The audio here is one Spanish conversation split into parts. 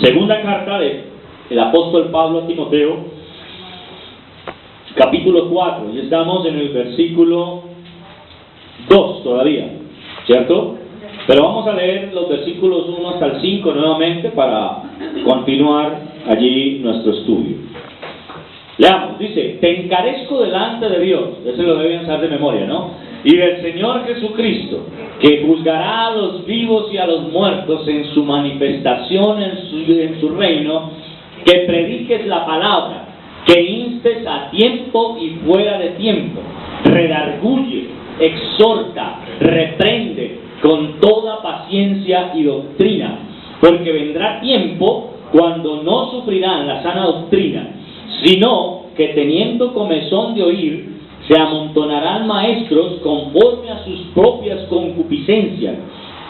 Segunda carta del apóstol Pablo a Timoteo, capítulo 4, y estamos en el versículo 2 todavía, ¿cierto? Pero vamos a leer los versículos 1 hasta el 5 nuevamente para continuar allí nuestro estudio. Leamos, dice: te encarezco delante de Dios, ese lo deben saber de memoria, ¿no? Y del Señor Jesucristo, que juzgará a los vivos y a los muertos en su manifestación en su reino, que prediques la palabra, que instes a tiempo y fuera de tiempo, redarguye, exhorta, reprende con toda paciencia y doctrina, porque vendrá tiempo cuando no sufrirán la sana doctrina, sino que teniendo comezón de oír, se amontonarán maestros conforme a sus propias concupiscencias,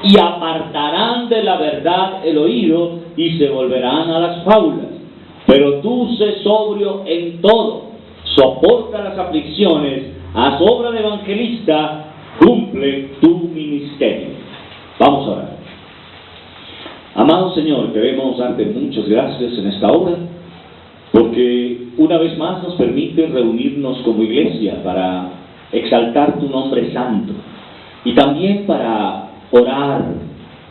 y apartarán de la verdad el oído, y se volverán a las fábulas. Pero tú sé sobrio en todo, soporta las aflicciones, haz obra de evangelista, cumple tu ministerio. Vamos a orar. Amado Señor, queremos darte muchas gracias en esta hora, porque una vez más nos permite reunirnos como iglesia para exaltar tu nombre santo, y también para orar,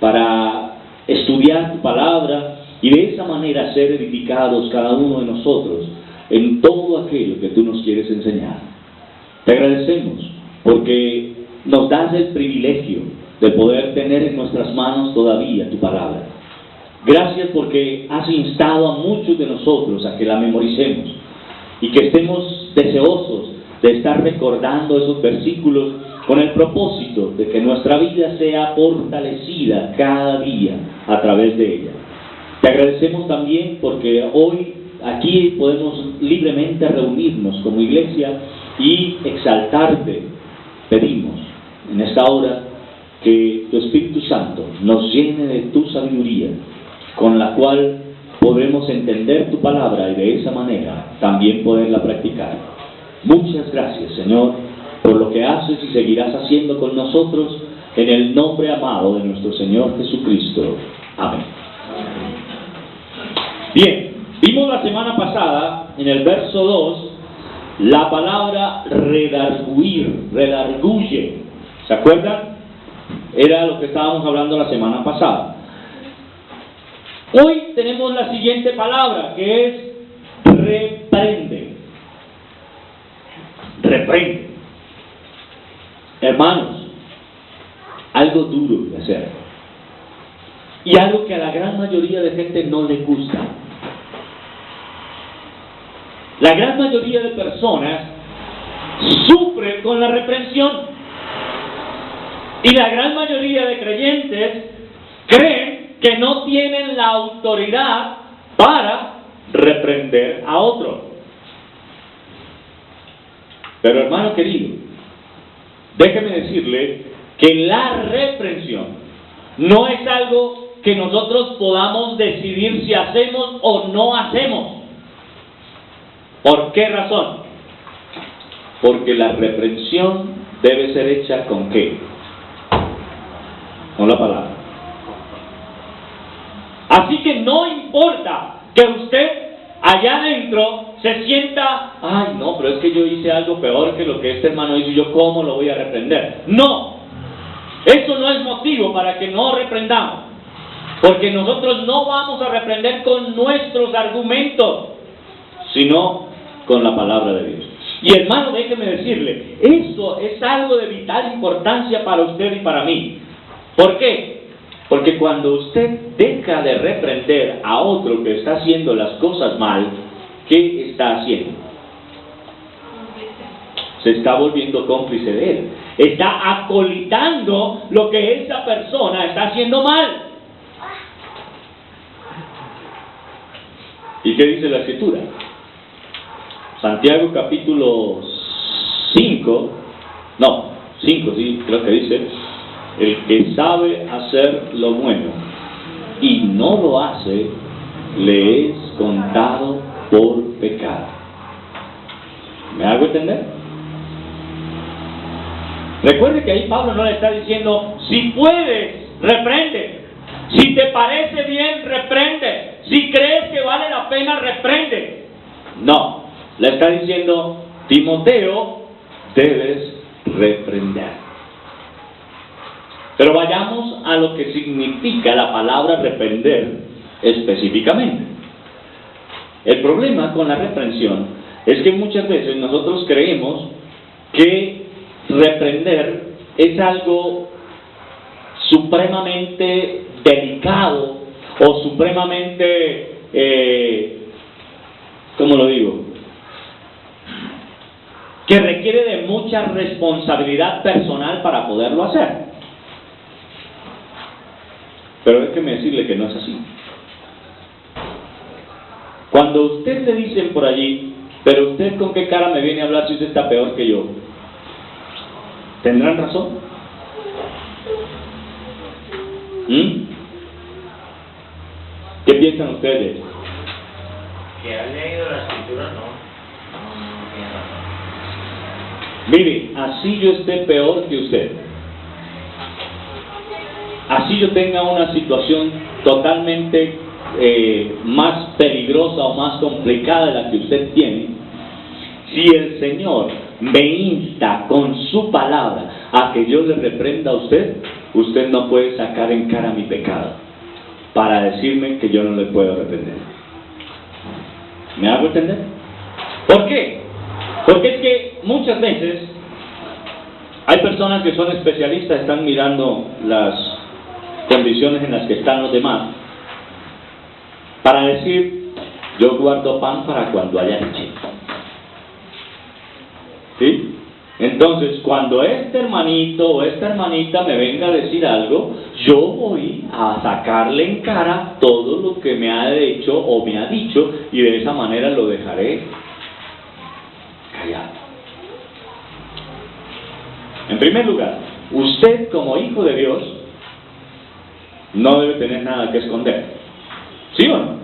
para estudiar tu palabra, y de esa manera ser edificados cada uno de nosotros en todo aquello que tú nos quieres enseñar. Te agradecemos porque nos das el privilegio de poder tener en nuestras manos todavía tu palabra. Gracias porque has instado a muchos de nosotros a que la memoricemos y que estemos deseosos de estar recordando esos versículos con el propósito de que nuestra vida sea fortalecida cada día a través de ella. Te agradecemos también porque hoy aquí podemos libremente reunirnos como iglesia y exaltarte. Pedimos en esta hora que tu Espíritu Santo nos llene de tu sabiduría, con la cual podremos entender tu palabra y de esa manera también poderla practicar. Muchas gracias, Señor, por lo que haces y seguirás haciendo con nosotros, en el nombre amado de nuestro Señor Jesucristo. Amén. Bien, vimos la semana pasada, en el verso 2, la palabra redarguir, redarguye. ¿Se acuerdan? Era lo que estábamos hablando la semana pasada. Hoy tenemos la siguiente palabra, que es reprende. Reprende. Hermanos, algo duro de hacer. Y algo que a la gran mayoría de gente no le gusta. La gran mayoría de personas sufren con la reprensión. Y la gran mayoría de creyentes creen que no tienen la autoridad para reprender a otro. Pero hermano querido, déjeme decirle que la reprensión no es algo que nosotros podamos decidir si hacemos o no hacemos. ¿Por qué razón? Porque la reprensión debe ser hecha ¿con qué? Con la palabra. Así que no importa que usted allá adentro se sienta, ay no, pero es que yo hice algo peor que lo que este hermano hizo, ¿yo cómo lo voy a reprender? No, eso no es motivo para que no reprendamos, porque nosotros no vamos a reprender con nuestros argumentos, sino con la palabra de Dios. Y hermano, déjeme decirle, eso es algo de vital importancia para usted y para mí. ¿Por qué? Porque cuando usted deja de reprender a otro que está haciendo las cosas mal, ¿qué está haciendo? Se está volviendo cómplice de él. Está acolitando lo que esa persona está haciendo mal. ¿Y qué dice la Escritura? Santiago capítulo 5, sí, creo que dice: el que sabe hacer lo bueno y no lo hace, le es contado por pecado. ¿Me hago entender? Recuerde que ahí Pablo no le está diciendo, si puedes, reprende. Si te parece bien, reprende. Si crees que vale la pena, reprende. No, le está diciendo, Timoteo, debes reprender. Pero vayamos a lo que significa la palabra reprender específicamente. El problema con la reprensión es que muchas veces nosotros creemos que reprender es algo supremamente delicado o supremamente, ¿cómo lo digo? Que requiere de mucha responsabilidad personal para poderlo hacer. Pero déjeme decirle que no es así. Cuando a usted le dicen por allí, pero usted con qué cara me viene a hablar si usted está peor que yo, ¿tendrán razón? ¿Qué piensan ustedes? Que ha leído la escritura, no tiene razón. Mire, así yo esté peor que usted, así yo tenga una situación totalmente más peligrosa o más complicada de la que usted tiene, si el Señor me insta con su palabra a que yo le reprenda a usted, usted no puede sacar en cara mi pecado para decirme que yo no le puedo reprender. ¿Me hago entender? ¿Por qué? Porque es que muchas veces hay personas que son especialistas, están mirando las condiciones en las que están los demás, para decir, yo guardo pan para cuando haya leche. ¿Sí? Entonces, cuando este hermanito o esta hermanita me venga a decir algo, yo voy a sacarle en cara todo lo que me ha hecho o me ha dicho, y de esa manera lo dejaré callado. En primer lugar, usted como hijo de Dios no debe tener nada que esconder. ¿Sí o no?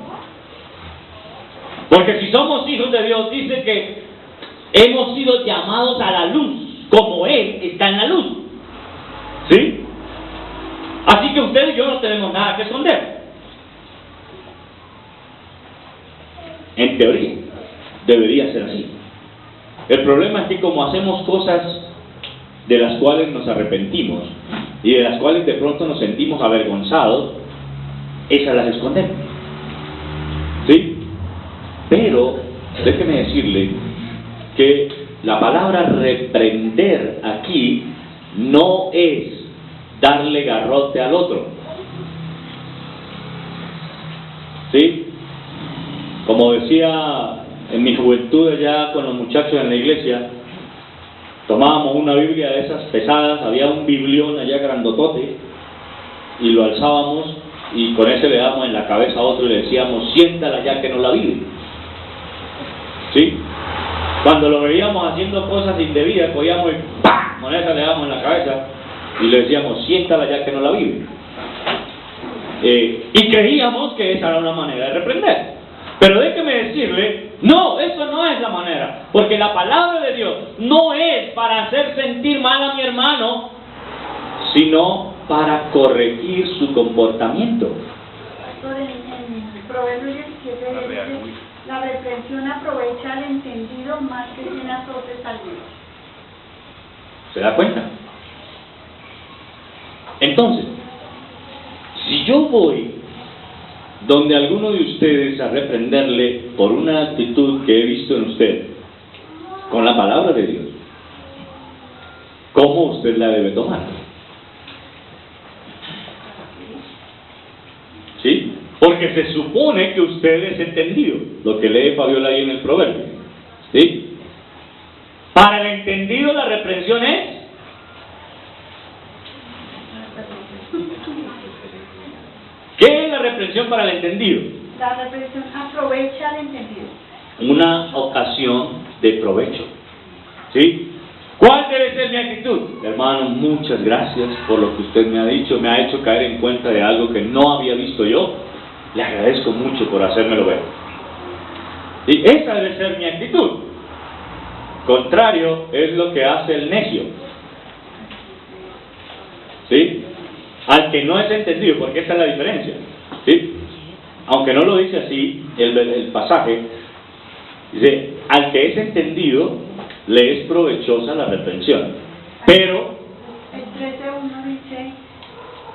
Porque si somos hijos de Dios, dice que hemos sido llamados a la luz, como Él está en la luz. ¿Sí? Así que usted y yo no tenemos nada que esconder. En teoría, debería ser así. El problema es que como hacemos cosas de las cuales nos arrepentimos y de las cuales de pronto nos sentimos avergonzados, esas las escondemos. ¿Sí? Pero déjeme decirle que la palabra reprender aquí no es darle garrote al otro. ¿Sí? Como decía en mi juventud allá con los muchachos en la iglesia, tomábamos una Biblia de esas pesadas, había un biblión allá grandotote, y lo alzábamos y con ese le damos en la cabeza a otro y le decíamos, siéntala ya que no la vive. ¿Sí? Cuando lo veíamos haciendo cosas indebidas, cogíamos y ¡pam! Con esa le damos en la cabeza y le decíamos, siéntala ya que no la vive. Y creíamos que esa era una manera de reprender. Pero déjeme decirle, no, eso no es la manera, porque la palabra de Dios no es para hacer sentir mal a mi hermano, sino para corregir su comportamiento. En Proverbios 17 dice, la reprensión aprovecha al entendido más que 100 azotes al día. ¿Se da cuenta? Entonces, si yo voy donde alguno de ustedes a reprenderle por una actitud que he visto en usted, con la palabra de Dios, ¿cómo usted la debe tomar? ¿Sí? Porque se supone que usted es entendido, lo que lee Fabiola ahí en el proverbio. ¿Sí? Para el entendido la reprensión es ¿qué es la reprensión para el entendido? La reprensión aprovecha al entendido. Una ocasión de provecho. ¿Sí? ¿Cuál debe ser mi actitud? Hermano, muchas gracias por lo que usted me ha dicho, me ha hecho caer en cuenta de algo que no había visto yo. Le agradezco mucho por hacérmelo ver. Y esa debe ser mi actitud. Contrario es lo que hace el necio. ¿Sí? Al que no es entendido, porque esa es la diferencia. ¿Sí? aunque no lo dice así, el pasaje, dice, al que es entendido, le es provechosa la reprensión. Pero, el 13:1 dice,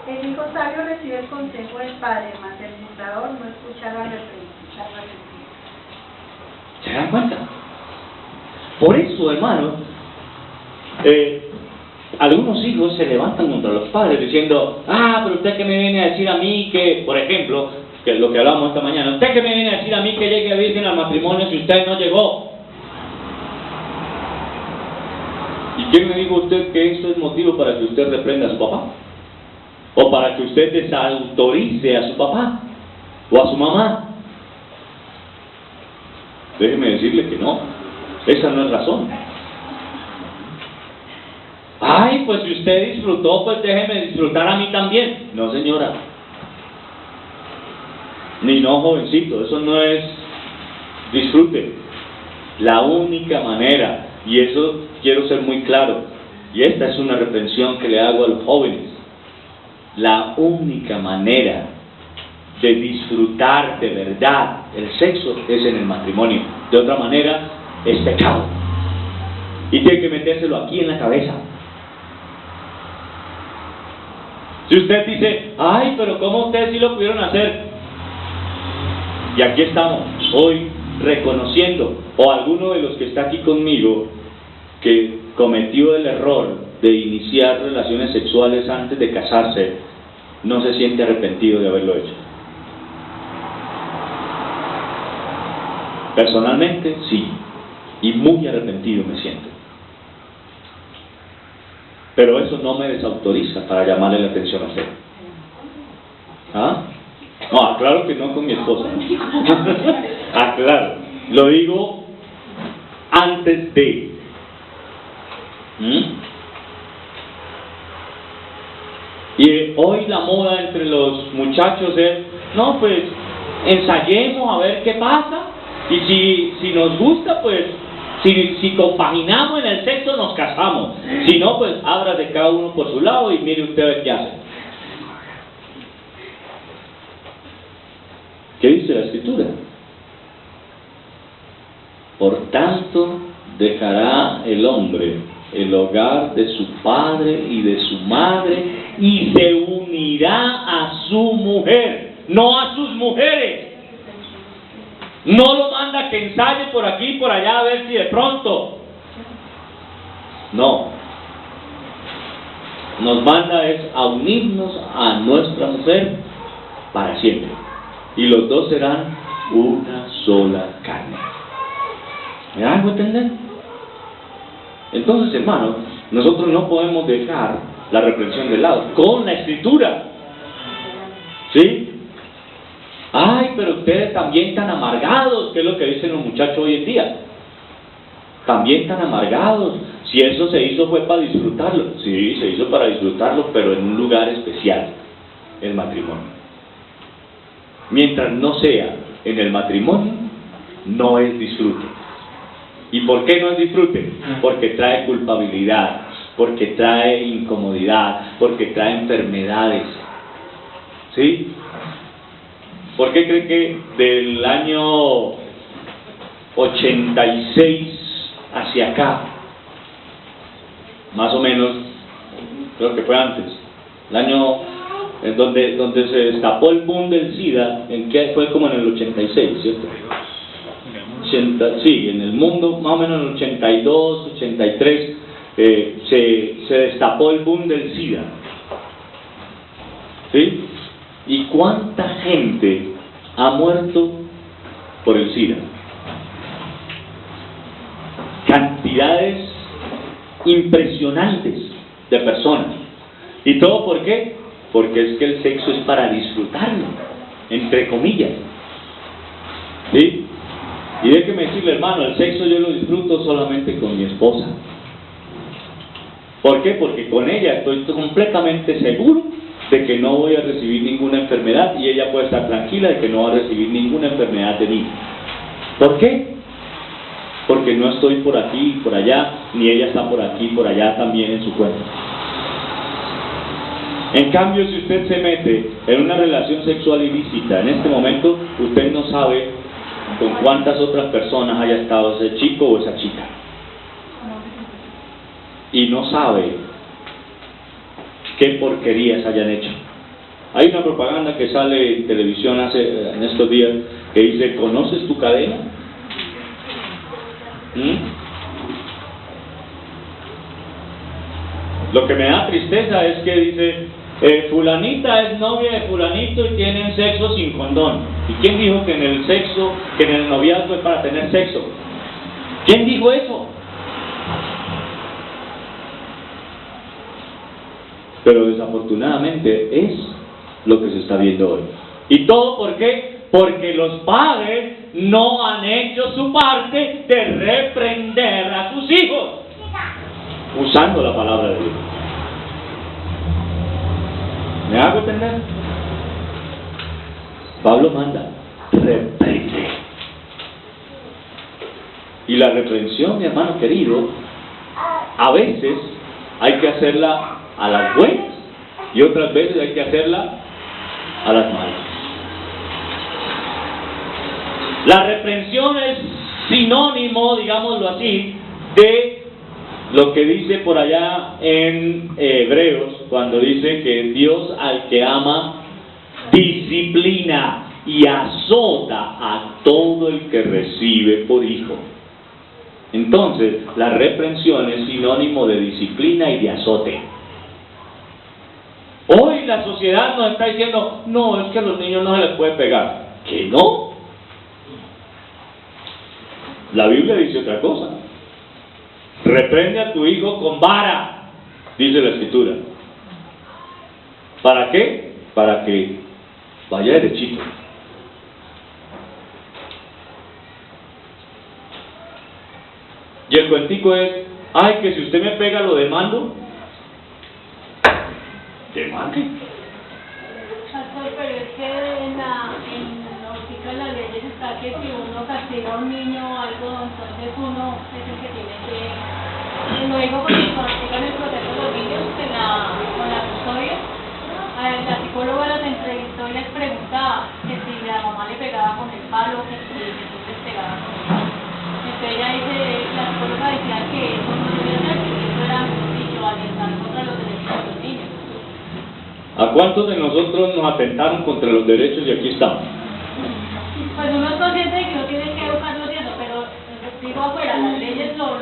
el hijo sabio recibe el consejo del padre, mas el burlador no escucha la reprensión. ¿se dan cuenta? Por eso, hermano, algunos hijos se levantan contra los padres diciendo, pero usted que me viene a decir a mí que, por ejemplo, que es lo que hablamos esta mañana, usted que me viene a decir a mí que llegue virgen al matrimonio si usted no llegó. ¿Y quién me dijo usted que eso es motivo para que usted reprenda a su papá? ¿O para que usted desautorice a su papá? ¿O a su mamá? Déjeme decirle que no, esa no es razón. Ay, pues si usted disfrutó, pues déjeme disfrutar a mí también. No, señora. Ni no, jovencito, eso no es disfrute. La única manera, y eso quiero ser muy claro, y esta es una reprensión que le hago a los jóvenes, la única manera de disfrutar de verdad el sexo es en el matrimonio. De otra manera, es pecado. Y tiene que metérselo aquí en la cabeza. Si usted dice, ay, pero ¿cómo ustedes sí lo pudieron hacer? Y aquí estamos, hoy, reconociendo, o alguno de los que está aquí conmigo, que cometió el error de iniciar relaciones sexuales antes de casarse, no se siente arrepentido de haberlo hecho. Personalmente, sí, y muy arrepentido me siento. Pero eso no me desautoriza para llamarle la atención a usted. ¿Ah? No, claro que no con mi esposa. Claro, lo digo antes de. Y hoy la moda entre los muchachos es, no, pues ensayemos a ver qué pasa, y si nos gusta, pues si compaginamos en el sexo, nos casamos. Si no, pues ábrase cada uno por su lado y mire usted a ver qué hace. ¿Qué dice la Escritura? Por tanto, dejará el hombre el hogar de su padre y de su madre y se unirá a su mujer, no a sus mujeres. No lo manda que ensaye por aquí y por allá a ver si de pronto. No. Nos manda es a unirnos a nuestra mujer para siempre. Y los dos serán una sola carne. ¿Me hago entender? Entonces, hermanos, nosotros no podemos dejar la reprensión de lado con la Escritura. ¿Sí? Ay, pero ustedes también tan amargados, que es lo que dicen los muchachos hoy en día. También tan amargados. Si eso se hizo fue para disfrutarlo. Sí, se hizo para disfrutarlo, pero en un lugar especial, el matrimonio. Mientras no sea en el matrimonio, no es disfrute. ¿Y por qué no es disfrute? Porque trae culpabilidad, porque trae incomodidad, porque trae enfermedades. ¿Sí? ¿Por qué cree que del año 86 hacia acá, más o menos, creo que fue antes, el año donde se destapó el boom del SIDA, en que fue como en el 86, ¿cierto? Sí, en el mundo, más o menos en el 82, 83, se destapó el boom del SIDA. ¿Sí? ¿Y cuánta gente ha muerto por el SIDA? Cantidades impresionantes de personas. ¿Y todo por qué? Porque es que el sexo es para disfrutarlo, entre comillas. ¿Sí? Y déjeme decirle, hermano, el sexo yo lo disfruto solamente con mi esposa. ¿Por qué? Porque con ella estoy completamente seguro de que no voy a recibir ninguna enfermedad y ella puede estar tranquila de que no va a recibir ninguna enfermedad de mí. ¿Por qué? Porque no estoy por aquí y por allá, ni ella está por aquí y por allá también en su cuerpo. En cambio, si usted se mete en una relación sexual ilícita, en este momento, usted no sabe con cuántas otras personas haya estado ese chico o esa chica. Y no sabe qué porquerías hayan hecho. Hay una propaganda que sale en televisión en estos días que dice, ¿conoces tu cadena? Lo que me da tristeza es que dice, fulanita es novia de fulanito y tienen sexo sin condón. ¿Y quién dijo que en el sexo, que en el noviazgo es para tener sexo? ¿Quién dijo eso? Pero desafortunadamente es lo que se está viendo hoy. ¿Y todo por qué? Porque los padres no han hecho su parte de reprender a sus hijos usando la palabra de Dios. ¿Me hago entender? Pablo manda, reprende. Y la reprensión, mi hermano querido, a veces hay que hacerla a las buenas y otras veces hay que hacerla a las malas. La reprensión es sinónimo, digámoslo así, de lo que dice por allá en Hebreos, cuando dice que Dios al que ama disciplina y azota a todo el que recibe por hijo. Entonces, la reprensión es sinónimo de disciplina y de azote. Hoy la sociedad nos está diciendo, no, es que a los niños no se les puede pegar. ¿Que no? La Biblia dice otra cosa. Reprende a tu hijo con vara, dice la Escritura. ¿Para qué? Para que vaya derechito. Y el cuentico es, ay, que si usted me pega lo demando. ¿Demande? Pastor, pero es que en la ley está que si uno castiga a un niño o algo, entonces uno es el que tiene que... Lo digo porque cuando aplican el proceso de los niños con la custodia, la psicóloga los entrevistó y les preguntaba que si la mamá le pegaba con el palo, que si Jesús les pegaba con el palo. Entonces ella dice, la psicóloga decía que eso no debía ser, que eso era, dicho, atentar contra los derechos de los niños. ¿A cuántos de nosotros nos atentaron contra los derechos y aquí estamos? Pues uno es consciente de que no tiene que educarlo haciendo, pero digo afuera, las leyes lo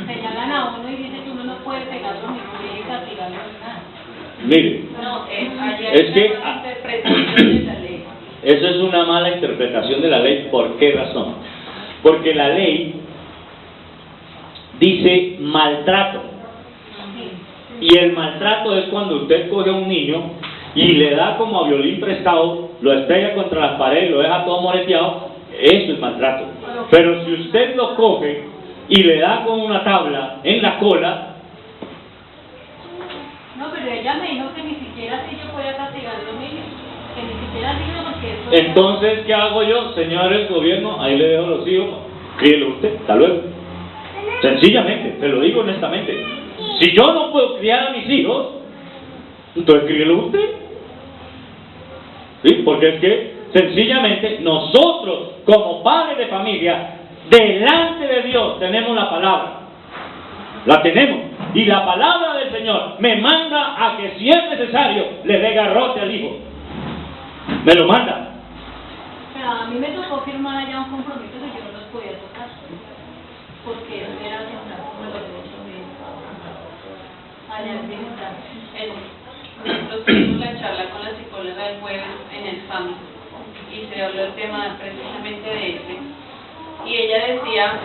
señalan a uno y dicen que uno no puede pegarlo ni puede castigarlo ni nada. Mire, No, es que interpretación de la ley. Eso es una mala interpretación de la ley. ¿Por qué razón? Porque la ley dice maltrato. Y el maltrato es cuando usted coge a un niño y le da como a violín prestado, lo estrella contra las paredes, lo deja todo moreteado. Eso es maltrato. Pero si usted lo coge y le da con una tabla en la cola... No, pero ella me dijo que ni siquiera así yo podía castigar a los niños. Que ni siquiera así no, porque eso... Entonces, ¿qué hago yo? Señores, gobierno, ahí le dejo los hijos, críelo usted, hasta luego. Sencillamente, te lo digo honestamente. Si yo no puedo criar a mis hijos, entonces críelo usted. ¿Sí? Porque es que, sencillamente, nosotros, como padres de familia, delante de Dios tenemos la palabra. La tenemos. Y la palabra del Señor me manda a que, si es necesario, le dé garrote al hijo. Me lo manda. Pero a mí me tocó firmar allá un compromiso que yo no los podía tocar. Porque era atentar como los derechos de allá en bienestar. Nosotros tuvimos la charla con la psicóloga el jueves en el FAMI y se habló el tema precisamente de este. Y ella decía,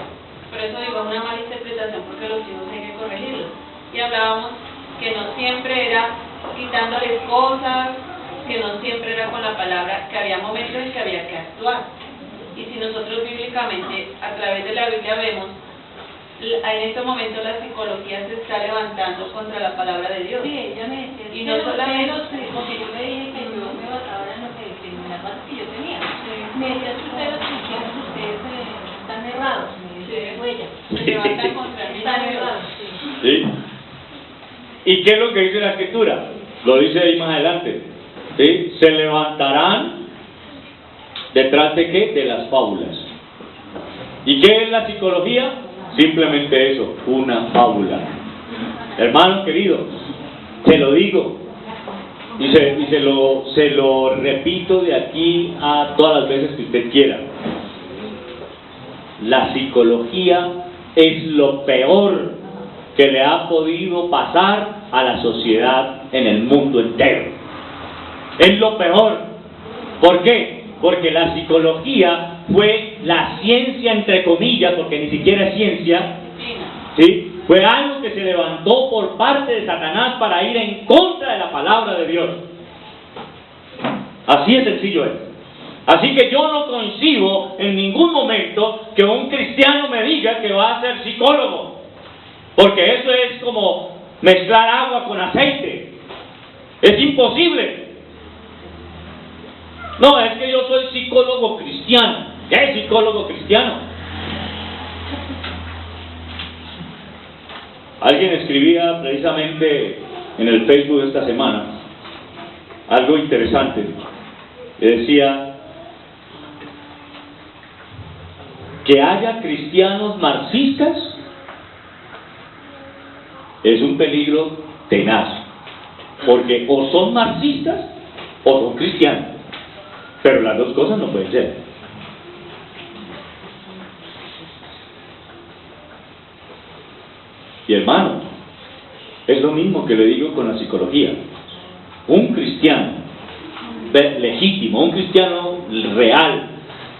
por eso digo, una mala interpretación porque los hijos hay que corregirlos. Y hablábamos que no siempre era quitándoles cosas, que no siempre era con la palabra, que había momentos en que había que actuar. Y si nosotros bíblicamente, a través de la Biblia vemos, en este momento la psicología se está levantando contra la palabra de Dios. Sí, ella me decía, y no solamente porque yo le dije que yo me basaba en lo que en la base que yo tenía. Me decía que ustedes los cristianos, ustedes están errados, me dijo ella. se levantan contra mí. Están errados, sí. ¿Sí? ¿Y qué es lo que dice la Escritura? Lo dice ahí más adelante. ¿Sí? Se levantarán detrás de ¿qué? De las fábulas. ¿Y qué es la psicología? Simplemente eso, una fábula. Hermanos queridos, se lo digo y se lo repito de aquí a todas las veces que usted quiera. La psicología es lo peor que le ha podido pasar a la sociedad en el mundo entero. Es lo peor. ¿Por qué? Porque la psicología fue la ciencia, entre comillas, porque ni siquiera es ciencia, ¿sí? Fue algo que se levantó por parte de Satanás para ir en contra de la palabra de Dios. Así de sencillo es. Así que yo no concibo en ningún momento que un cristiano me diga que va a ser psicólogo, porque eso es como mezclar agua con aceite. Es imposible. No, es que yo soy psicólogo cristiano. ¿Qué es psicólogo cristiano? Alguien escribía precisamente en el Facebook esta semana algo interesante. Le decía que haya cristianos marxistas es un peligro tenaz, porque o son marxistas o son cristianos, pero las dos cosas no pueden ser. Y hermano, es lo mismo que le digo con la psicología. Un cristiano legítimo, un cristiano real,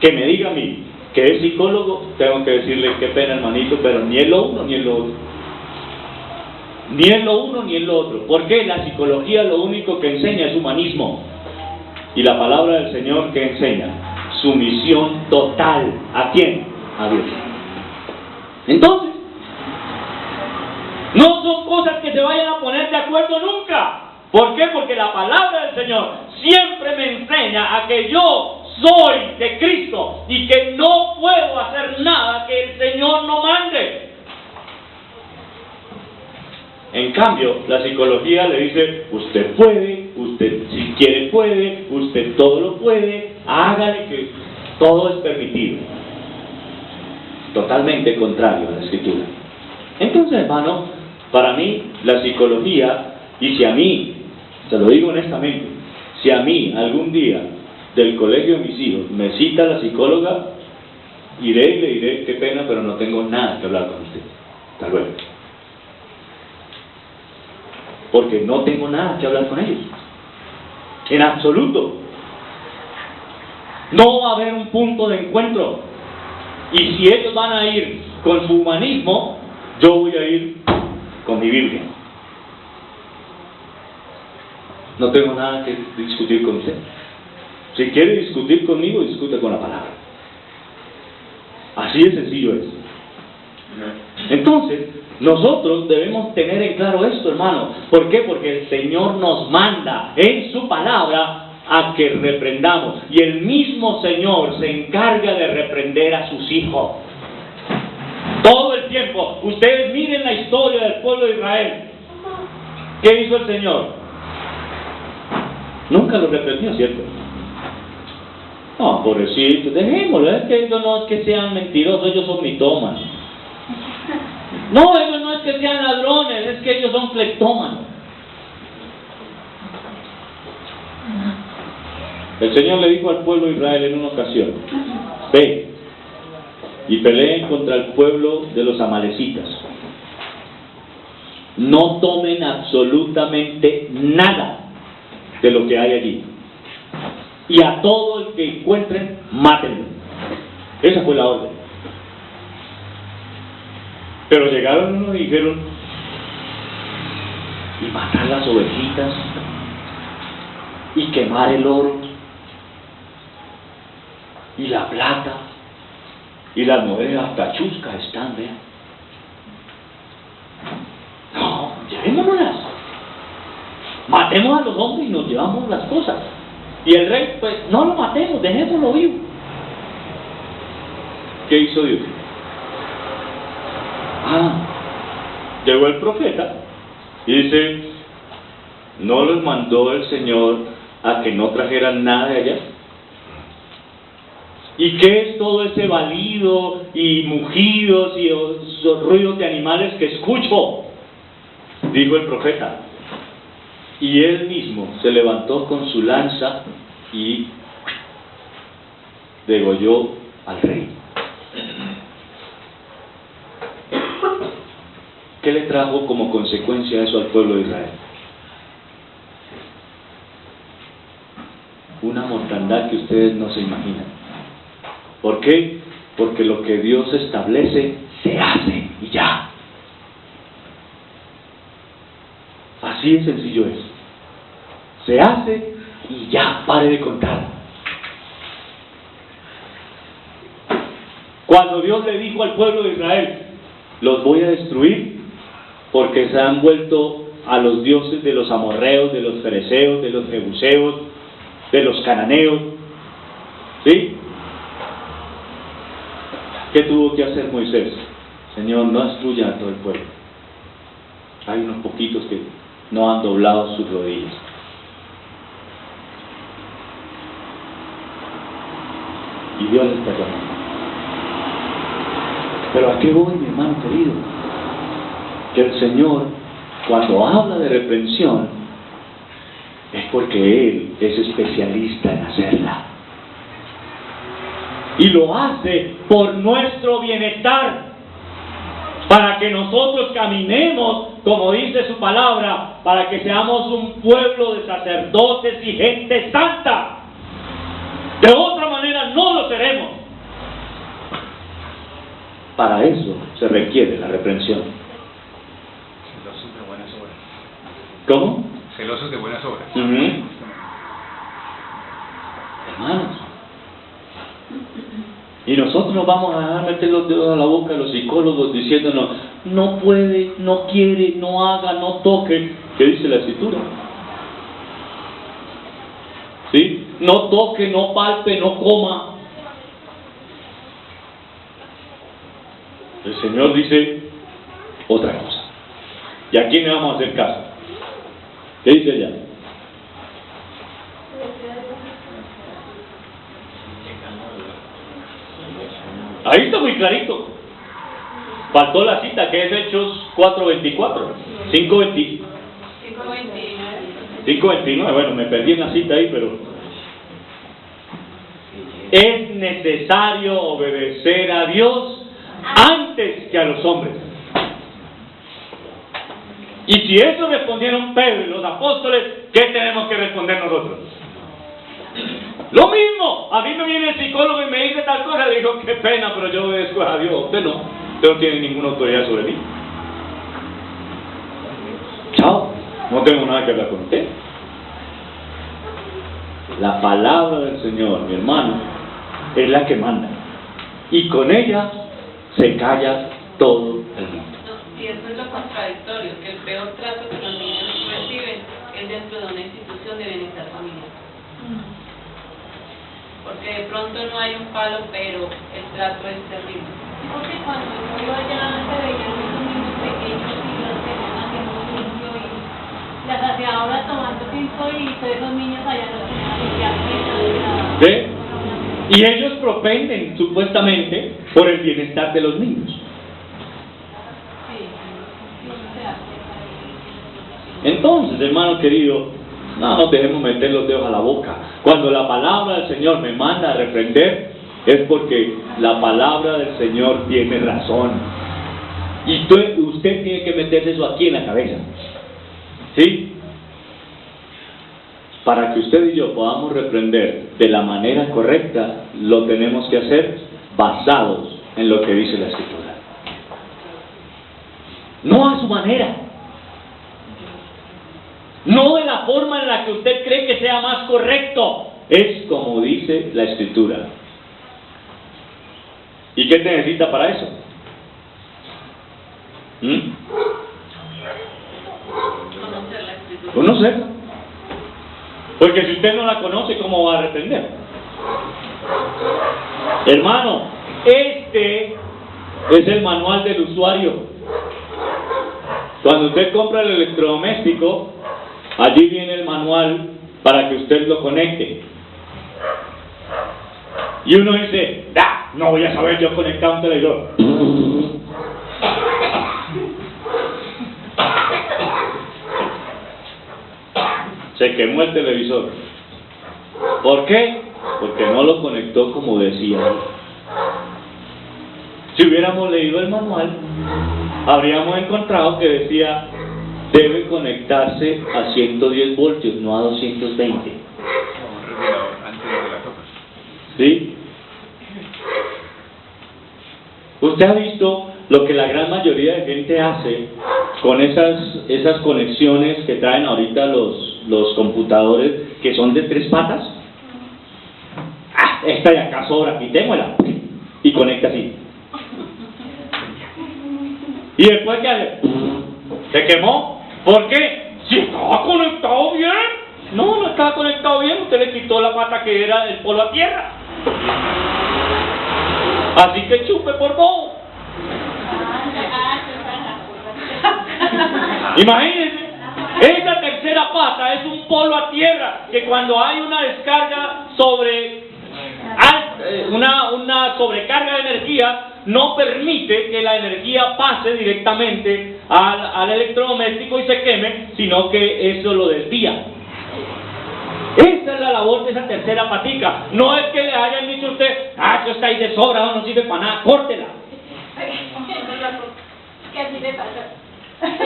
que me diga a mí que es psicólogo, tengo que decirle qué pena, hermanito, pero ni es lo uno ni es lo otro. Ni es lo uno ni es lo otro. ¿Por qué? La psicología lo único que enseña es humanismo. Y la palabra del Señor, ¿qué enseña? Sumisión total. ¿A quién? A Dios. Entonces, no son cosas que se vayan a poner de acuerdo nunca. ¿Por qué? Porque la palabra del Señor siempre me enseña a que yo soy de Cristo y que no puedo hacer nada que el Señor no mande. En cambio, la psicología le dice, usted puede, usted si quiere puede, usted todo lo puede, hágale, que todo es permitido. Totalmente contrario a la Escritura. Entonces, hermano, para mí la psicología, y si a mí, se lo digo honestamente, si a mí algún día del colegio de mis hijos me cita la psicóloga, iré y le diré, qué pena, pero no tengo nada que hablar con usted. Hasta luego. Porque no tengo nada que hablar con ellos. En absoluto. No va a haber un punto de encuentro. Y si ellos van a ir con su humanismo, yo voy a ir con mi Biblia. No tengo nada que discutir con usted. Si quiere discutir conmigo, discute con la palabra. Así de sencillo es. Entonces, nosotros debemos tener en claro esto, hermano. ¿Por qué? Porque el Señor nos manda en su palabra a que reprendamos. Y el mismo Señor se encarga de reprender a sus hijos. Todo el tiempo. Ustedes miren la historia del pueblo de Israel. ¿Qué hizo el Señor? Nunca lo reprendió, ¿cierto? No, pobrecito, dejémoslo. Es que ellos no es que sean mentirosos, ellos son mitómanos. No, ellos no es que sean ladrones, es que ellos son cleptómanos. El Señor le dijo al pueblo de Israel en una ocasión, ve y peleen contra el pueblo de los amalecitas. No tomen absolutamente nada de lo que hay allí. Y a todo el que encuentren, mátenlo. Esa fue la orden. Pero llegaron unos y dijeron, y matar las ovejitas, y quemar el oro, y la plata, y las monedas cachuscas están, vean. No, llevémonoslas. Matemos a los hombres y nos llevamos las cosas. Y el rey, pues, no lo matemos, dejémoslo vivo. ¿Qué hizo Dios? Llegó el profeta y dice, ¿No los mandó el Señor a que no trajeran nada de allá? ¿Y qué es todo ese balido y mugidos y esos ruidos de animales que escucho? Dijo el profeta. Y él mismo se levantó con su lanza y degolló al rey. ¿Qué le trajo como consecuencia eso al pueblo de Israel? Una mortandad que ustedes no se imaginan. ¿Por qué? Porque lo que Dios establece se hace y ya. Así de sencillo es. Se hace y ya, pare de contar. Cuando Dios le dijo al pueblo de Israel, los voy a destruir porque se han vuelto a los dioses de los amorreos, de los fereceos, de los jebuseos, de los cananeos, ¿sí? ¿Qué tuvo que hacer Moisés? Señor, no destruya a todo el pueblo. Hay unos poquitos que no han doblado sus rodillas. Y Dios les perdonó. Pero ¿a qué voy, mi hermano querido? Que el Señor, cuando habla de reprensión, es porque Él es especialista en hacerla. Y lo hace por nuestro bienestar, para que nosotros caminemos, como dice su palabra, para que seamos un pueblo de sacerdotes y gente santa. De otra manera no lo seremos. Para eso se requiere la reprensión. Celosos de buenas obras. ¿Cómo? Celosos de buenas obras. Hermanos, y nosotros nos vamos a dejar meter los dedos a la boca a los psicólogos diciéndonos, no puede, no quiere, no haga, no toque. ¿Qué dice la Escritura? ¿Sí? No toque, no palpe, no coma. El Señor dice otra cosa. ¿Y a quién le vamos a hacer caso? ¿Qué dice allá? Ahí está muy clarito. Faltó la cita, que es Hechos 4:24. 5:29. Bueno, me perdí en la cita ahí, pero es necesario obedecer a Dios antes que a los hombres. Y si eso respondieron Pedro y los apóstoles, ¿qué tenemos que responder nosotros? Lo mismo. A mí me viene el psicólogo y me dice tal cosa, le digo, qué pena, pero yo obedezco a Dios. Usted no tiene ninguna autoridad sobre mí. Chao, no tengo nada que hablar con usted. La palabra del Señor, mi hermano, es la que manda. Y con ella se calla todo el mundo. Y eso es lo contradictorio, que el peor trato que los niños reciben es dentro de una institución de bienestar familiar. Porque de pronto no hay un palo, pero el trato es terrible. Porque cuando yo iba allá se veían esos niños pequeños y los tenían haciendo limpio y las aseadoras tomando tinto y todos esos niños allá los tenían a limpiar mesas. ¿Ve? Y ellos propenden supuestamente por el bienestar de los niños. Entonces, hermano querido, no nos dejemos meter los dedos a la boca. Cuando la palabra del Señor me manda a reprender, es porque la palabra del Señor tiene razón. Y usted tiene que meterse eso aquí en la cabeza. ¿Sí? Para que usted y yo podamos reprender de la manera correcta, lo tenemos que hacer basados en lo que dice la Escritura. No a su manera. No de la forma en la que usted cree que sea más correcto. Es como dice la Escritura. ¿Y qué te necesita para eso? Conocer la Escritura. Conocerla. Porque si usted no la conoce, ¿cómo va a reprender? Hermano, este es el manual del usuario. Cuando usted compra el electrodoméstico, Allí viene el manual para que usted lo conecte. Y uno dice, no voy a saber yo conectar un televisor. Se quemó el televisor. ¿Por qué? Porque no lo conectó como decía. Si hubiéramos leído el manual, habríamos encontrado que decía, debe conectarse a 110 voltios, no a 220. Un regulador antes de la toca. ¿Sí? Usted ha visto lo que la gran mayoría de gente hace con esas conexiones que traen ahorita los computadores que son de 3 patas. Esta de acá sobra, quitémosla y conecta así. Y después ¿qué hace? ¿Se quemó? ¿Por qué? Si estaba conectado bien. No estaba conectado bien, usted le quitó la pata que era del polo a tierra. Así que chupe por bobo. Imagínense, esa tercera pata es un polo a tierra que cuando hay una descarga una sobrecarga de energía no permite que la energía pase directamente al electrodoméstico y se queme, sino que eso lo desvía. Esa es la labor de esa tercera patica. No es que le hayan dicho a usted, eso está ahí de sobra, no sirve para nada, córtela. ¿Qué así le pasó? Cuando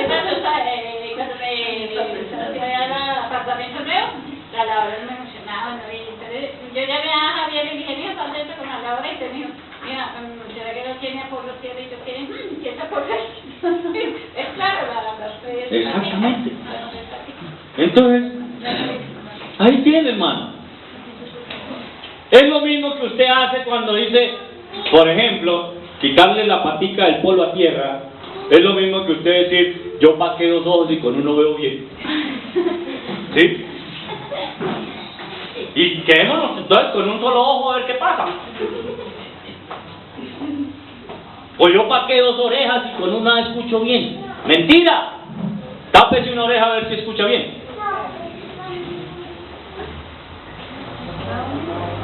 me fui al apartamento nuevo, la lavadora me emocionaba, ¿no? Y entonces yo llamé a Javier y dije, mira, ¿dónde está con la lavadora? Y te dijo, mira, ¿será que no tiene polvo tierra? Y yo, ¿qué es polvo? Es claro, la Exactamente. Entonces, ahí tiene, hermano. Es lo mismo que usted hace cuando dice, por ejemplo, quitarle la patica del polo a tierra. Es lo mismo que usted decir, yo paqué 2 ojos y con uno veo bien. ¿Sí? Y quedémonos entonces con un solo ojo a ver qué pasa. O yo paqué 2 orejas y con una escucho bien. ¡Mentira! Tápese una oreja a ver si escucha bien.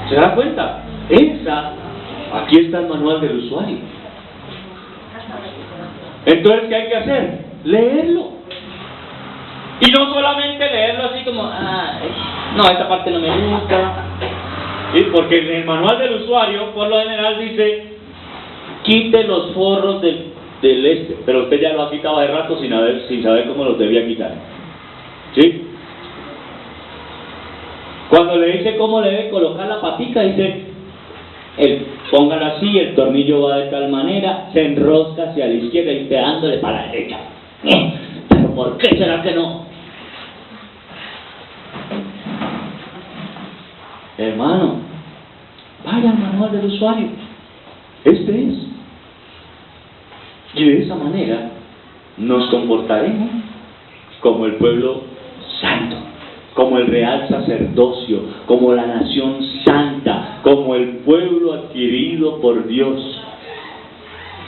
¿Se da cuenta? Aquí está el manual del usuario. Entonces, ¿qué hay que hacer? Leerlo. Y no solamente leerlo así como, no, esta parte no me gusta. ¿Sí? Porque en el manual del usuario, por lo general, dice, quite los forros del pero usted ya lo ha quitado de rato sin saber cómo los debía quitar. ¿Sí? Cuando le dice cómo le debe colocar la patica, dice, póngalo así, el tornillo va de tal manera, se enrosca hacia la izquierda y pegándole para la derecha. ¿Pero por qué será que no? Hermano, vaya al manual del usuario. Este es. Y de esa manera nos comportaremos como el pueblo santo, como el real sacerdocio, como la nación santa, como el pueblo adquirido por Dios.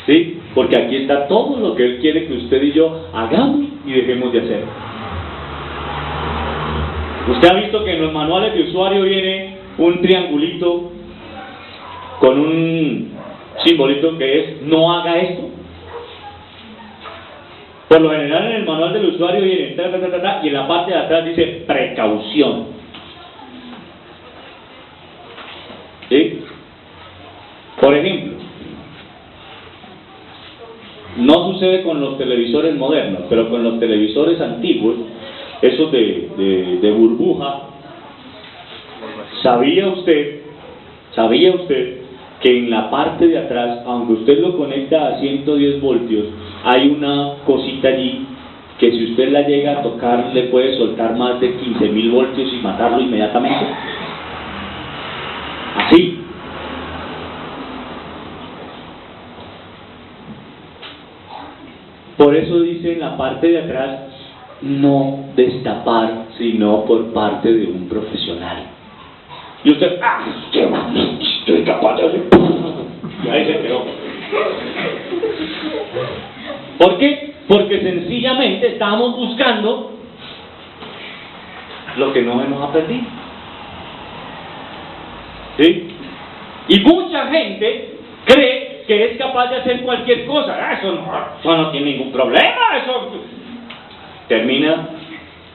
¿Sí? Porque aquí está todo lo que Él quiere que usted y yo hagamos y dejemos de hacer. Usted ha visto que en los manuales de usuario viene un triangulito con un simbolito que es no haga esto. Por lo general en el manual del usuario viene y en la parte de atrás dice precaución. ¿Sí? Por ejemplo, no sucede con los televisores modernos, pero con los televisores antiguos, esos de burbuja, ¿sabía usted que en la parte de atrás, aunque usted lo conecta a 110 voltios, hay una cosita allí que si usted la llega a tocar le puede soltar más de 15.000 voltios y matarlo inmediatamente? Así. Por eso dice en la parte de atrás, no destapar, sino por parte de un profesional. Y usted, estoy capaz de hacer. Y ahí se quedó. ¿Por qué? Porque sencillamente estábamos buscando lo que no hemos aprendido. ¿Sí? Y mucha gente cree que es capaz de hacer cualquier cosa. Eso no tiene ningún problema, eso termina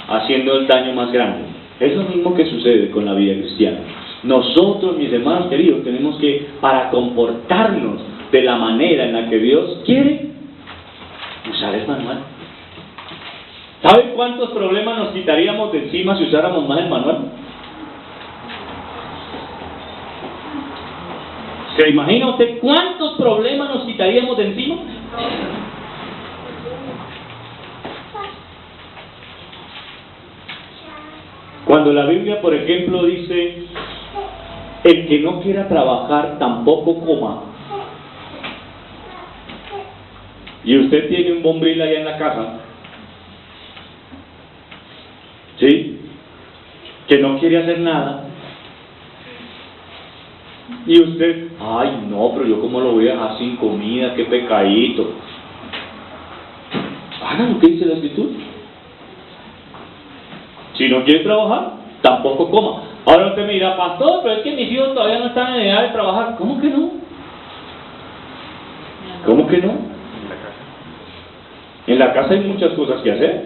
haciendo el daño más grande. Es lo mismo que sucede con la vida cristiana. Nosotros, mis hermanos queridos, tenemos que, para comportarnos de la manera en la que Dios quiere, usar el manual. ¿Saben cuántos problemas nos quitaríamos de encima si usáramos más el manual? ¿Se imagina usted cuántos problemas nos quitaríamos de encima? Cuando la Biblia, por ejemplo, dice: el que no quiera trabajar tampoco coma. Y usted tiene un bombril allá en la casa, ¿sí?, que no quiere hacer nada. Y usted, ay no, pero yo cómo lo voy a dejar sin comida, qué pecadito. Hagan lo que dice la Escritura. Si no quiere trabajar, tampoco coma. Ahora usted me dirá: pastor, pero es que mis hijos todavía no están en edad de trabajar. ¿Cómo que no? ¿Cómo que no? En la casa hay muchas cosas que hacer.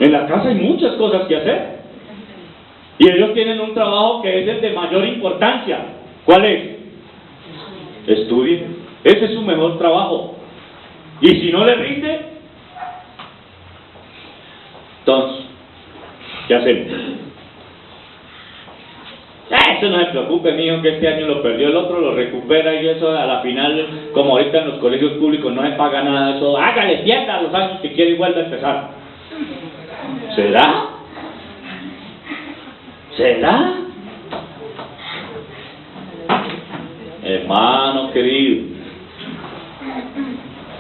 En la casa hay muchas cosas que hacer. Y ellos tienen un trabajo que es el de mayor importancia. ¿Cuál es? Estudien. Ese es su mejor trabajo. Y si no le rinde, entonces, ¿qué hacemos? Eso no se preocupe, mijo, que este año lo perdió, el otro lo recupera, y eso a la final, como ahorita en los colegios públicos no se paga nada, eso hágale fiesta a los años que quiere y vuelve a empezar. ¿Será? ¿Será? Hermano querido,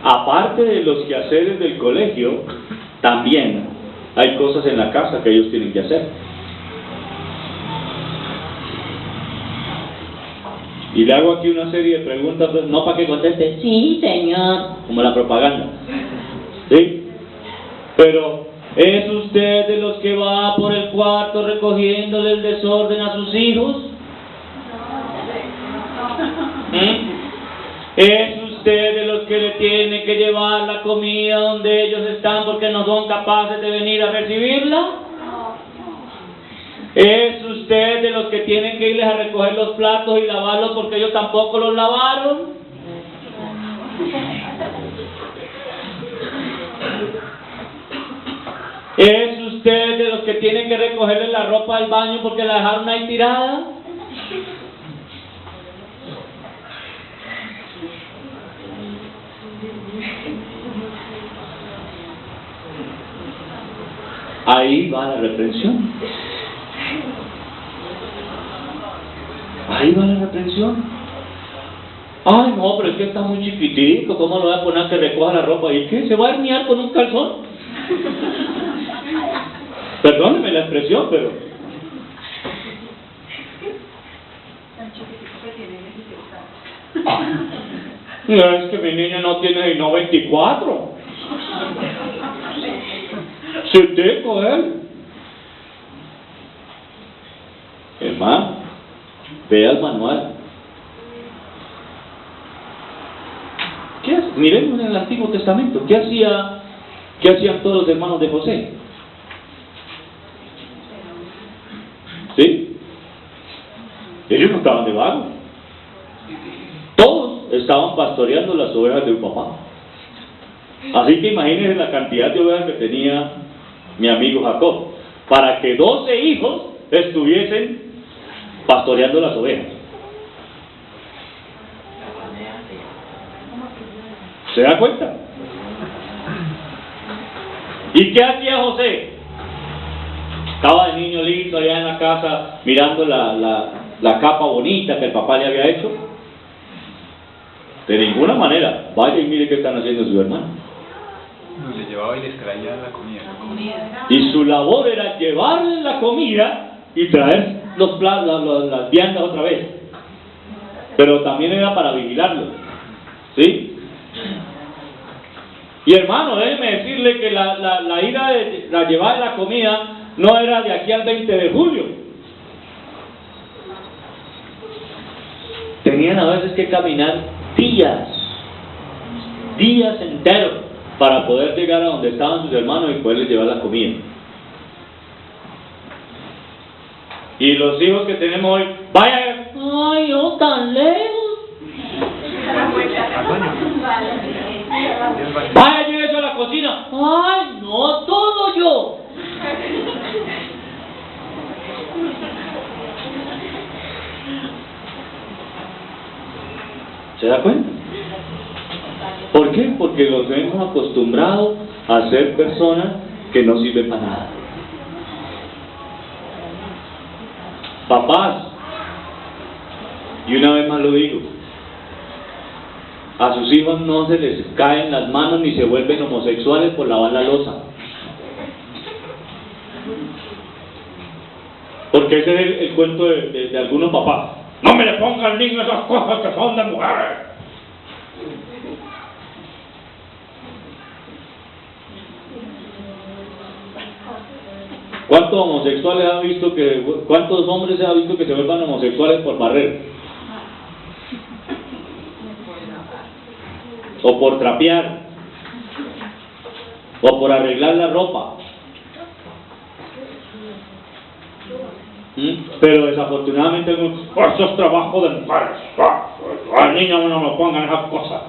aparte de los quehaceres del colegio, también hay cosas en la casa que ellos tienen que hacer. Y le hago aquí una serie de preguntas, no para que conteste sí, señor, como la propaganda, ¿sí? Pero, ¿es usted de los que va por el cuarto recogiéndole el desorden a sus hijos? ¿Es usted de los que le tiene que llevar la comida donde ellos están porque no son capaces de venir a recibirla? ¿Es usted de los que tienen que irles a recoger los platos y lavarlos porque ellos tampoco los lavaron? ¿Es usted de los que tienen que recogerle la ropa del baño porque la dejaron ahí tirada? Ahí va la reprensión. Ahí va la reprensión. Ay, no, pero es que está muy chiquitico, ¿cómo lo voy a poner a que recoja la ropa? ¿Y qué? ¿Se va a herniar con un calzón? Perdóneme la expresión, pero... No, es que mi niña no tiene sino 24. Se tengo él. Hermano, vea el manual. ¿Qué hace? Miremos en el Antiguo Testamento. ¿Qué hacían todos los hermanos de José? ¿Sí? Ellos no estaban de vagos. Todos estaban pastoreando las ovejas de un papá. Así que imagínense la cantidad de ovejas que tenía mi amigo Jacob, para que 12 hijos estuviesen pastoreando las ovejas. ¿Se da cuenta? ¿Y qué hacía José? Estaba de niño lindo allá en la casa mirando la capa bonita que el papá le había hecho. De ninguna manera. Vaya y mire qué están haciendo sus hermanos. Le llevaba y les traía la comida. Y su labor era llevarle la comida y traer las viandas otra vez. Pero también era para vigilarlos. ¿Sí? Y hermano, déjeme decirle que la ira de la llevar la comida no era de aquí al 20 de julio. Tenían a veces que caminar días enteros para poder llegar a donde estaban sus hermanos y poderles llevar la comida. Y los hijos que tenemos hoy, vaya, ay, yo tan lejos. Vaya, lleve eso a la cocina. Ay, no, todo yo. ¿Se da cuenta? ¿Por qué? Porque los hemos acostumbrado a ser personas que no sirven para nada. Papás, y una vez más lo digo, a sus hijos no se les caen las manos ni se vuelven homosexuales por lavar la loza. Porque ese es el cuento de algunos papás. No me le ponga al niño esas cosas que son de mujeres. ¿Cuántos homosexuales ha visto cuántos hombres se ha visto que se vuelvan homosexuales por barrer? O por trapear, o por arreglar la ropa. Pero desafortunadamente eso es trabajo de mujeres. Al niño no me pongan esas cosas.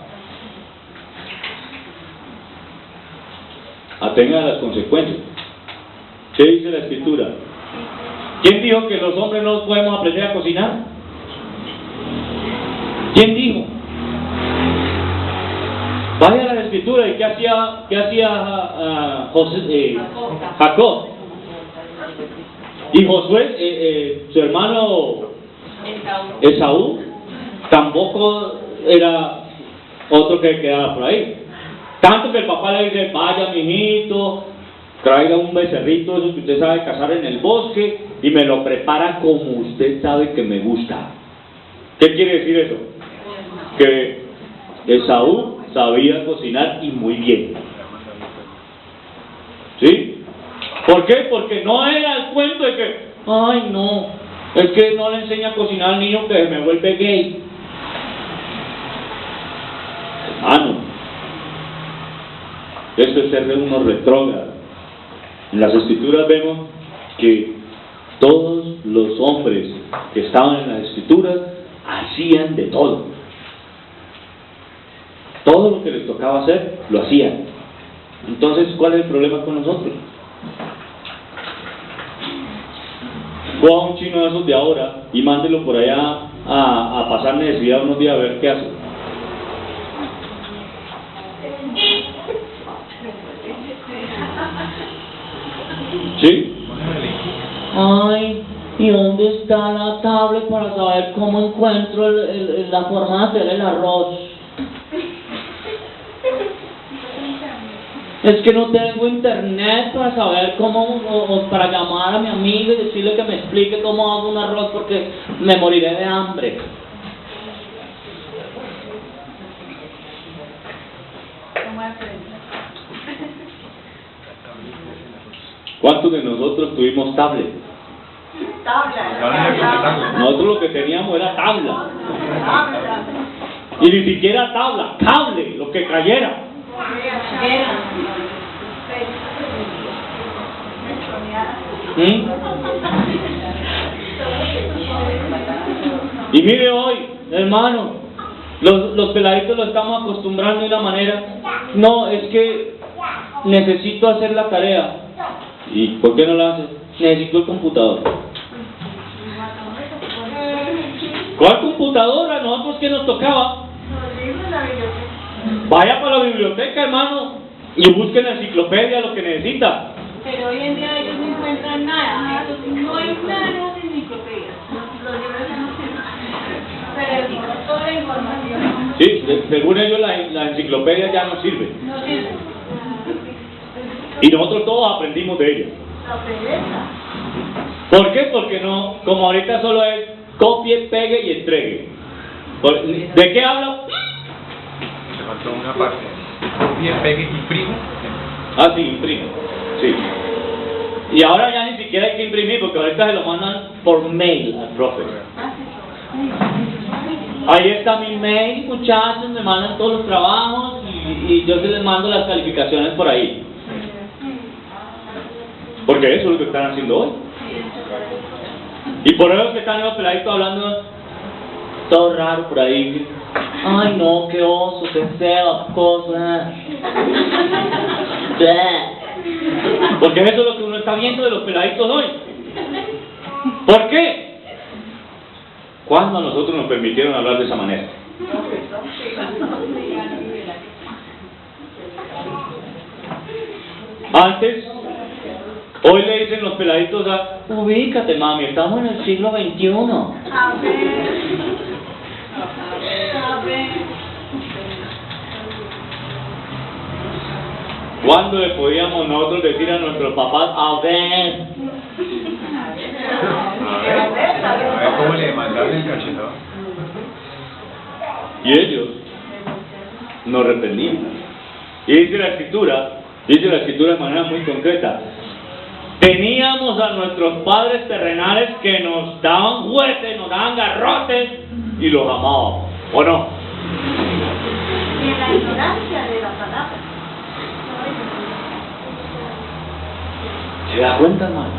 Atengan a las consecuencias. ¿Qué dice la Escritura? ¿Quién dijo que los hombres no podemos aprender a cocinar? ¿Quién dijo? Vaya a la Escritura. ¿Y qué hacía Jacob? Y Josué, su hermano Esaú, tampoco era otro que quedaba por ahí. Tanto que el papá le dice, vaya mijito, traiga un becerrito, eso que usted sabe cazar en el bosque, y me lo prepara como usted sabe que me gusta. ¿Qué quiere decir eso? Que Esaú sabía cocinar y muy bien. ¿Sí? ¿Por qué? Porque no era el cuento de que, ay no, es que no le enseña a cocinar al niño que se me vuelve gay. Hermano, eso es ser de unos retrógrados. En las Escrituras vemos que todos los hombres que estaban en las Escrituras hacían de todo. Todo lo que les tocaba hacer, lo hacían. Entonces, ¿cuál es el problema con nosotros? Coja un chino de esos de ahora y mándelo por allá a pasar necesidad unos días a ver qué hace. ¿Sí? Ay, ¿y dónde está la tablet para saber cómo encuentro la forma de hacer el arroz? Es que no tengo internet para saber cómo, o para llamar a mi amigo y decirle que me explique cómo hago un arroz porque me moriré de hambre. ¿Cuántos de nosotros tuvimos tablet? Nosotros lo que teníamos era tabla. Y ni siquiera tabla, cable, lo que cayera. Y mire hoy, hermano, los peladitos lo estamos acostumbrando de una manera. No, es que necesito hacer la tarea. ¿Y por qué no la haces? Necesito el computador. ¿Cuál computadora? Nosotros que nos tocaba. Vaya para la biblioteca, hermano, y busquen la enciclopedia, lo que necesita. Pero hoy en día ellos no encuentran nada, no hay nada de enciclopedias. Los libros no sirven. Pero toda la información. Sí, según ellos la enciclopedia ya no sirve. No sirve. Y nosotros todos aprendimos de ella. ¿Por qué? Porque no, como ahorita solo es copie, pegue y entregue. ¿De qué habla? Se faltó una parte. Copie, pegue, imprime. Ah, sí, imprime. Sí. Y ahora ya ni siquiera hay que imprimir porque ahorita se lo mandan por mail al profe. Ahí está mi mail, muchachos, me mandan todos los trabajos y yo les mando las calificaciones por ahí. Porque eso es lo que están haciendo hoy. Y por eso que están los peladitos hablando todo raro por ahí. Ay no, qué oso, qué feo, cosa. Porque eso es lo que uno está viendo de los peladitos hoy. ¿Por qué? ¿Cuándo a nosotros nos permitieron hablar de esa manera? Antes, hoy le dicen los peladitos a, ubícate mami, estamos en el siglo XXI. A ver. ¿Cuándo le podíamos nosotros decir a nuestros papás, a ver? A ver cómo le mandaron el cachetón. Y ellos nos reprendían. Y dice la escritura de manera muy concreta, teníamos a nuestros padres terrenales que nos daban juguetes, nos daban garrotes y los amábamos, ¿o no? Y en la ignorancia de la palabra. ¿Se da cuenta, hermano?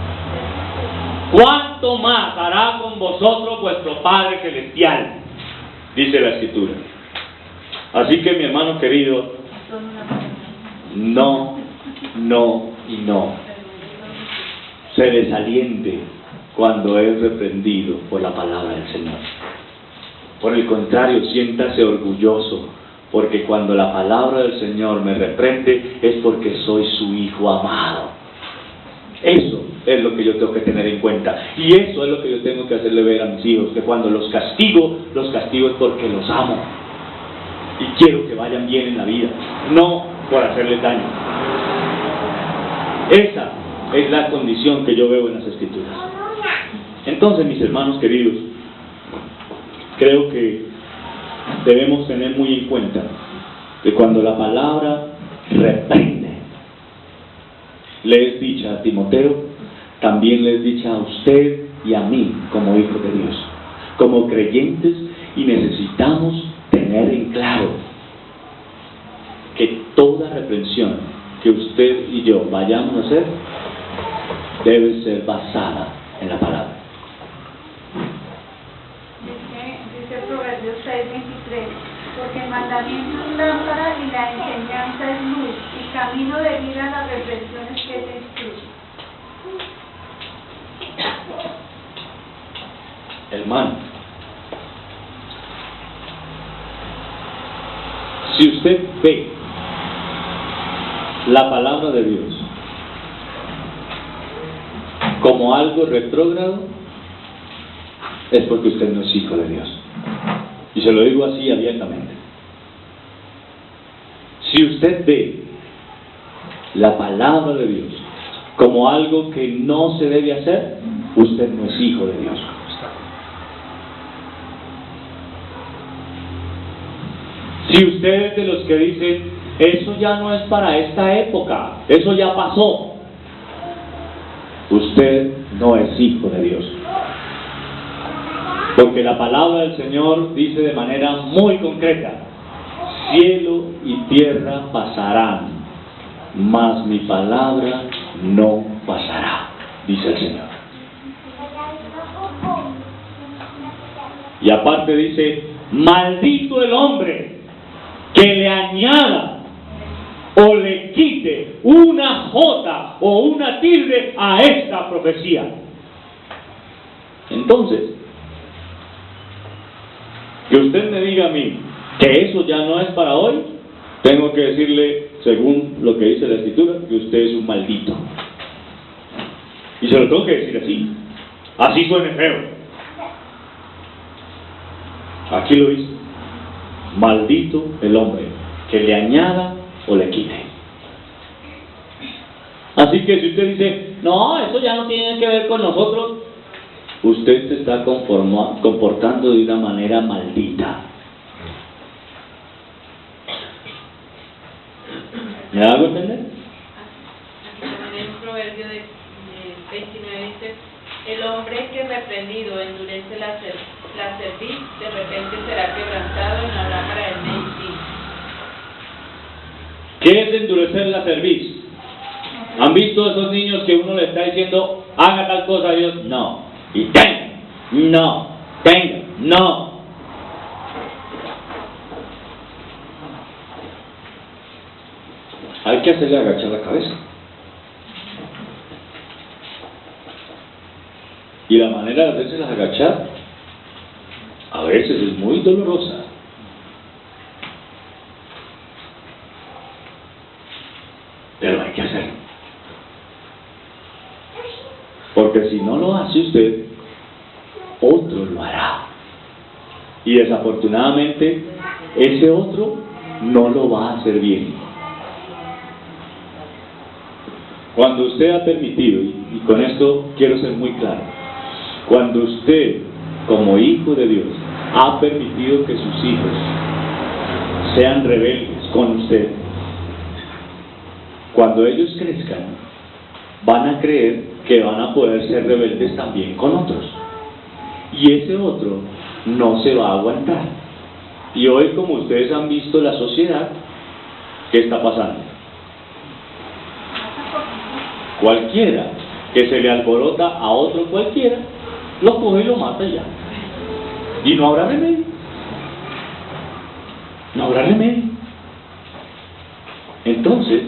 ¿Cuánto más hará con vosotros vuestro Padre Celestial? Dice la escritura. Así que mi hermano querido, no y no. Se desaliente cuando es reprendido por la palabra del Señor. Por el contrario, siéntase orgulloso, porque cuando la palabra del Señor me reprende es porque soy su hijo amado. Eso es lo que yo tengo que tener en cuenta. Y eso es lo que yo tengo que hacerle ver a mis hijos, que cuando los castigo es porque los amo. Y quiero que vayan bien en la vida, no por hacerles daño. Esa es la condición que yo veo en las Escrituras. Entonces, mis hermanos queridos, creo que debemos tener muy en cuenta que cuando la palabra reprende, le es dicha a Timoteo, también le es dicha a usted y a mí como hijos de Dios, como creyentes, y necesitamos tener en claro que toda reprensión que usted y yo vayamos a hacer debe ser basada en la palabra. Dice Proverbios 6:23, porque el mandamiento es lámpara y la enseñanza es luz, y camino de vida a las reflexiones que te instruyen. Hermano, si usted ve la palabra de Dios como algo retrógrado, es porque usted no es hijo de Dios. Y se lo digo así abiertamente. Si usted ve la palabra de Dios como algo que no se debe hacer, usted no es hijo de Dios. Si usted es de los que dicen, eso ya no es para esta época, eso ya pasó, usted no es hijo de Dios. Porque la palabra del Señor dice de manera muy concreta, cielo y tierra pasarán, mas mi palabra no pasará, dice el Señor. Y aparte dice, maldito el hombre que le añada o le quite una jota o una tilde a esta profecía. Entonces, que usted me diga a mí que eso ya no es para hoy, tengo que decirle, según lo que dice la Escritura, que usted es un maldito. Y se lo tengo que decir así suene feo. Aquí lo dice, maldito el hombre que le añada o le quite. Así que si usted dice, no, eso ya no tiene que ver con nosotros, usted se está comportando de una manera maldita. ¿Me hago entender? Aquí también en el proverbio de 29 dice, el hombre que reprendido endurece la cerviz, de repente será quebrantado y no habrá para él medicina. ¿Qué es endurecer la cerviz? ¿Han visto esos niños que uno le está diciendo, haga tal cosa a Dios? No. Y tenga, no, tenga, no. Hay que hacerle agachar la cabeza. Y la manera de hacerse agachar a veces es muy dolorosa. Pero hay que hacerlo. Porque si no lo hace usted, otro lo hará. Y desafortunadamente, ese otro no lo va a hacer bien. Cuando usted ha permitido, y con esto quiero ser muy claro, cuando usted, como hijo de Dios, ha permitido que sus hijos sean rebeldes con usted, cuando ellos crezcan, van a creer que van a poder ser rebeldes también con otros. Y ese otro no se va a aguantar. Y hoy, como ustedes han visto la sociedad, ¿qué está pasando? Cualquiera que se le alborota a otro cualquiera, lo coge y lo mata ya. Y no habrá remedio. No habrá remedio. Entonces,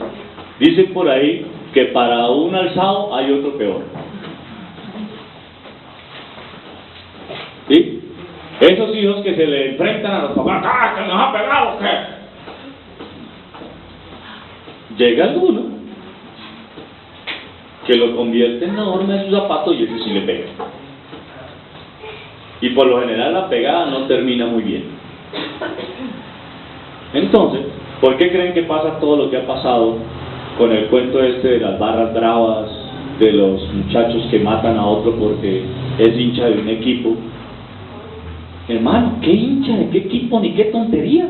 dicen por ahí que para un alzado hay otro peor. ¿Sí? Esos hijos que se le enfrentan a los papás, ¡ah, que nos ha pegado! ¿Qué? Llega alguno que lo convierte en la horma de su zapato y ese sí le pega. Y por lo general la pegada no termina muy bien. Entonces, ¿por qué creen que pasa todo lo que ha pasado con el cuento este de las barras bravas, de los muchachos que matan a otro porque es hincha de un equipo? Hermano, ¿qué hincha de qué equipo ni qué tontería?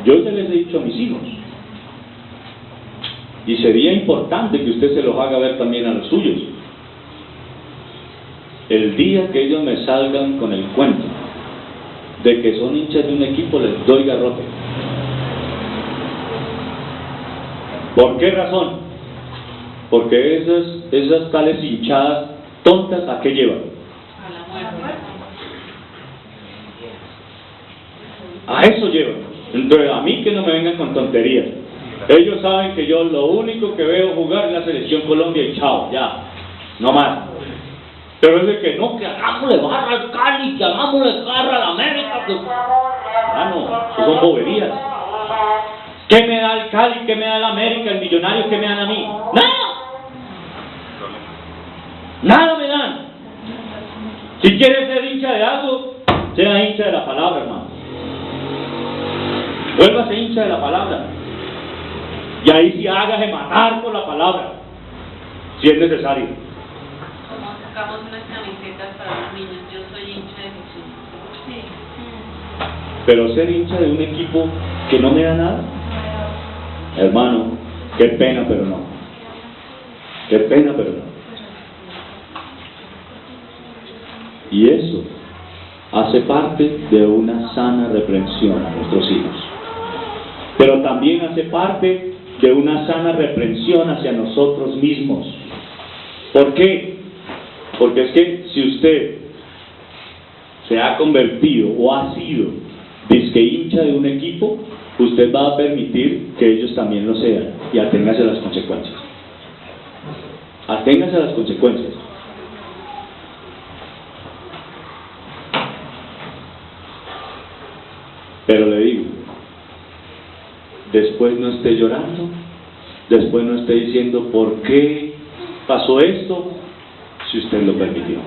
Yo ya les he dicho a mis hijos, y sería importante que usted se los haga ver también a los suyos. El día que ellos me salgan con el cuento de que son hinchas de un equipo, les doy garrote. ¿Por qué razón? Porque esas tales hinchadas tontas, ¿a qué llevan? A la muerte. A eso llevan. Entonces, a mí que no me vengan con tonterías. Ellos saben que yo lo único que veo jugar es la selección Colombia y chao, ya, no más. Pero es de que no, que hagámosle barra al Cali, que hagámosle barra a la América. Pues, eso son boberías. ¿Qué me da el Cali? ¿Qué me da el América? ¿El Millonario? ¿Qué me dan a mí? ¡Nada! Nada me dan. Si quieres ser hincha de algo, sea hincha de la palabra, hermano. Vuélvase hincha de la palabra. Y ahí sí hágase matar por la palabra, si es necesario. Como sacamos unas camisetas para los niños, yo soy hincha de Jesús. Sí. Pero ser hincha de un equipo que no me da nada, hermano, qué pena, pero no. Qué pena, pero no. Y eso hace parte de una sana reprensión a nuestros hijos. Pero también hace parte de una sana reprensión hacia nosotros mismos. ¿Por qué? Porque es que si usted se ha convertido o ha sido disque hincha de un equipo, usted va a permitir que ellos también lo sean, y aténgase a las consecuencias. Aténgase a las consecuencias. Pero le digo, después no esté llorando, después no esté diciendo por qué pasó esto, si usted lo permitió.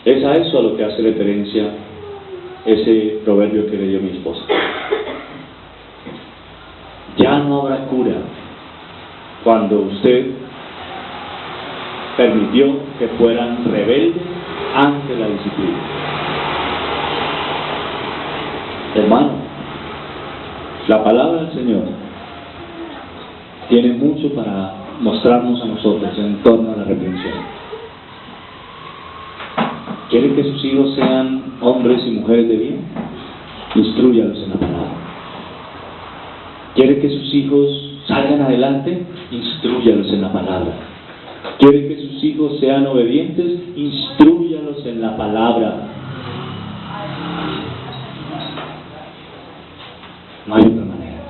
Es a eso a lo que hace referencia ese proverbio que leyó mi esposa. Ya no habrá cura cuando usted permitió que fueran rebeldes ante la disciplina. Hermano, la palabra del Señor tiene mucho para mostrarnos a nosotros en torno a la reprensión. ¿Quiere que sus hijos sean hombres y mujeres de bien? Instrúyalos en la palabra. ¿Quiere que sus hijos salgan adelante? Instrúyalos en la palabra. ¿Quiere que sus hijos sean obedientes? Instrúyalos en la palabra. No hay otra manera.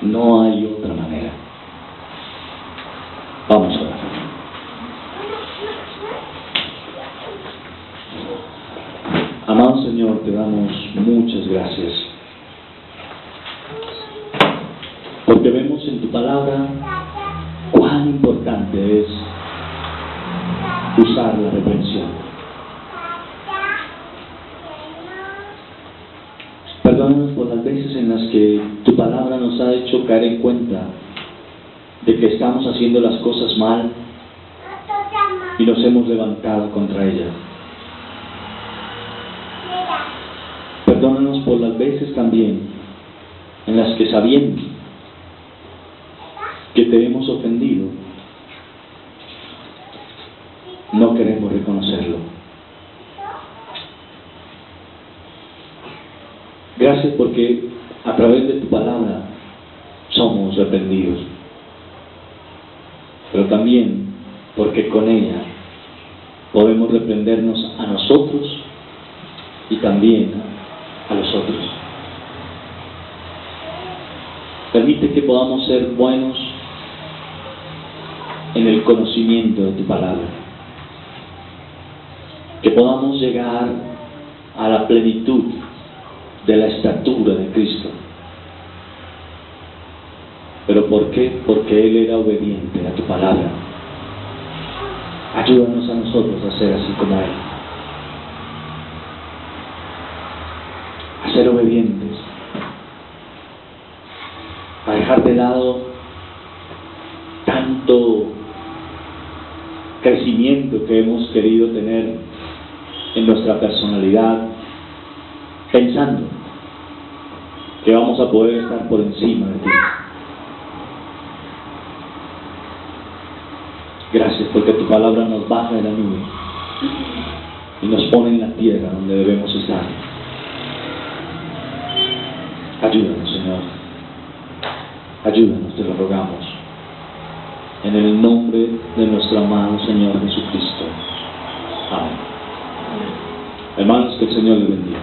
No hay otra manera. Vamos a orar. Amado Señor, te damos muchas gracias, porque vemos en tu palabra cuán importante es usar la reprensión. Perdónanos por las veces en las que tu palabra nos ha hecho caer en cuenta de que estamos haciendo las cosas mal y nos hemos levantado contra ella. Perdónanos por las veces también en las que, sabiendo que te hemos ofendido, no queremos reconocerlo. Gracias porque a través de tu palabra somos reprendidos, pero también porque con ella podemos reprendernos a nosotros y también a los otros. Permite que podamos ser buenos en el conocimiento de tu palabra, que podamos llegar a la plenitud de la estatura de Cristo. ¿Pero por qué? Porque Él era obediente a tu palabra. Ayúdanos a nosotros a ser así como Él, a ser obedientes, a dejar de lado tanto crecimiento que hemos querido tener en nuestra personalidad, pensando que vamos a poder estar por encima de ti. Gracias porque tu palabra nos baja de la nube y nos pone en la tierra donde debemos estar. Ayúdanos, Señor. Ayúdanos, te lo rogamos. En el nombre de nuestro amado Señor Jesucristo. Amén. Hermanos, que el Señor les bendiga.